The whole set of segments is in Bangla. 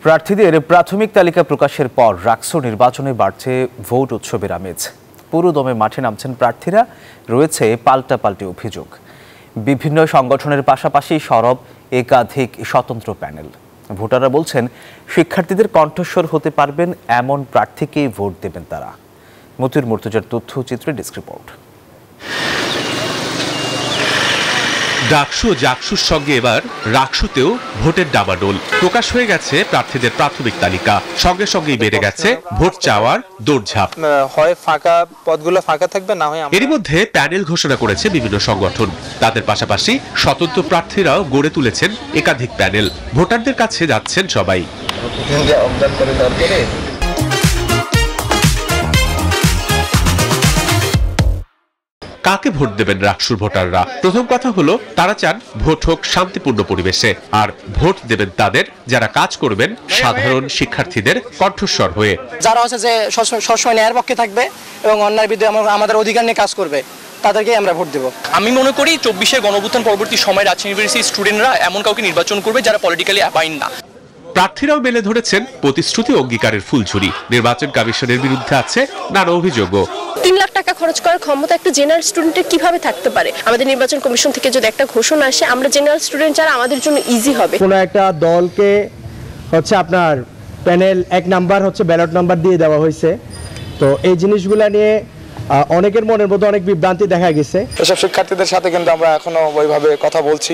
প্রার্থীদের প্রাথমিক তালিকা প্রকাশের পর রাকসু নির্বাচনে বাড়ছে ভোট উৎসবের আমেজ। পুরো দমে মাঠে নামছেন প্রার্থীরা, রয়েছে পাল্টাপাল্টি অভিযোগ। বিভিন্ন সংগঠনের পাশাপাশি সরব একাধিক স্বতন্ত্র প্যানেল। ভোটাররা বলছেন শিক্ষার্থীদের কণ্ঠস্বর হতে পারবেন এমন প্রার্থীকেই ভোট দেবেন তারা। মতিউর মুর্তজার তথ্যচিত্রে ডেস্ক রিপোর্ট। ডাকসু ও জাকসুর সঙ্গে এবার রাকসুতেও ভোটের ডামাডোল। প্রকাশ হয়ে গেছে প্রার্থীদের প্রাথমিক তালিকা, সঙ্গে সঙ্গেই বেড়ে গেছে ভোট চাওয়ার দৌড়ঝাঁপ। হয় ফাঁকা পদগুলো ফাঁকা থাকবে, না হয় এরই মধ্যে প্যানেল ঘোষণা করেছে বিভিন্ন সংগঠন। তাদের পাশাপাশি স্বতন্ত্র প্রার্থীরাও গড়ে তুলেছেন একাধিক প্যানেল। ভোটারদের কাছে যাচ্ছেন সবাই। কাকে ভোট দেবেন রাকসুর ভোটাররা? প্রথম কথা হলো, তারা চান ভোট হোক শান্তিপূর্ণ পরিবেশে, আর ভোট দেবেন তাদের যারা কাজ করবেন সাধারণ শিক্ষার্থীদের কণ্ঠস্বর হয়ে। যারা হচ্ছে যে সবসময় ন্যায়ের পক্ষে থাকবে এবং অন্যায়ের বিরুদ্ধে আমাদের অধিকার নিয়ে কাজ করবে, তাদেরকে আমরা ভোট দেব। আমি মনে করি 24-এর গণঅভ্যুত্থান পরবর্তী সময় রাজশাহী ইউনিভার্সিটির স্টুডেন্টরা এমন কাউকে নির্বাচন করবে যারা পলিটিক্যালি অ্যাবাইন না। প্রার্থীরাও মেলে ধরেছেন প্রতিশ্রুতি অঙ্গীকারের ফুলঝুরি। নির্বাচন কমিশনের বিরুদ্ধে আছে নানা অভিযোগও। 3 লাখ টাকা খরচ করার ক্ষমতা একটা জেনারেল স্টুডেন্টের কিভাবে থাকতে পারে? আমাদের নির্বাচন কমিশন থেকে যদি একটা ঘোষণা আসে, আমরা জেনারেল স্টুডেন্ট যারা, আমাদের জন্য ইজি হবে। কোনো একটা দলকে হচ্ছে আপনার প্যানেল 1 নাম্বার হচ্ছে ব্যালট নাম্বার দিয়ে দেওয়া হয়েছে। তো এই জিনিসগুলো নিয়ে অনেকের মনের মধ্যে অনেক বিভ্রান্তি দেখা গেছে। এসব শিক্ষার্থীদের সাথে কিন্তু আমরা এখনো ওইভাবে কথা বলছি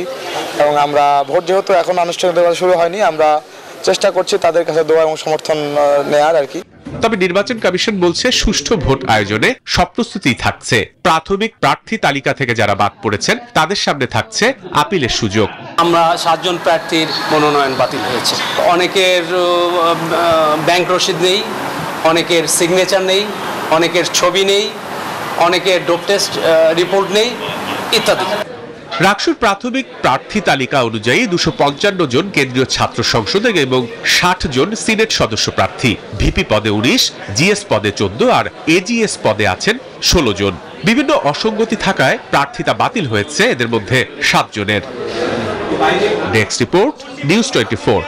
এবং আমরা ভোট যেহেতু এখন আনুষ্ঠানিকভাবে শুরু হয়নি, আমরা চেষ্টা করছি তাদের কাছে দোয়া এবং সমর্থন নেয়ার আর কি। তবে নির্বাচন কমিশন বলছে সুষ্ঠু ভোট আয়োজনে সব প্রস্তুতি থাকছে। প্রাথমিক প্রার্থী তালিকা থেকে যারা বাদ পড়েছেন তাদের সামনে থাকছে আপিলের সুযোগ। আমরা 7 জন প্রার্থীর মনোনয়ন বাতিল হয়েছে। অনেকের ব্যাংক রসিদ নেই, অনেকের সিগনেচার নেই, অনেকের ছবি নেই, অনেকের ডোপ টেস্ট রিপোর্ট নেই ইত্যাদি। রাকসুর প্রাথমিক প্রার্থী তালিকা অনুযায়ী 255 জন কেন্দ্রীয় ছাত্র সংসদের এবং 60 জন সিনেট সদস্য প্রার্থী। ভিপি পদে 19, জিএস পদে 14 আর এজিএস পদে আছেন 16 জন। বিভিন্ন অসঙ্গতি থাকায় প্রার্থিতা বাতিল হয়েছে এদের মধ্যে 7 জনের। Desk report, news 24।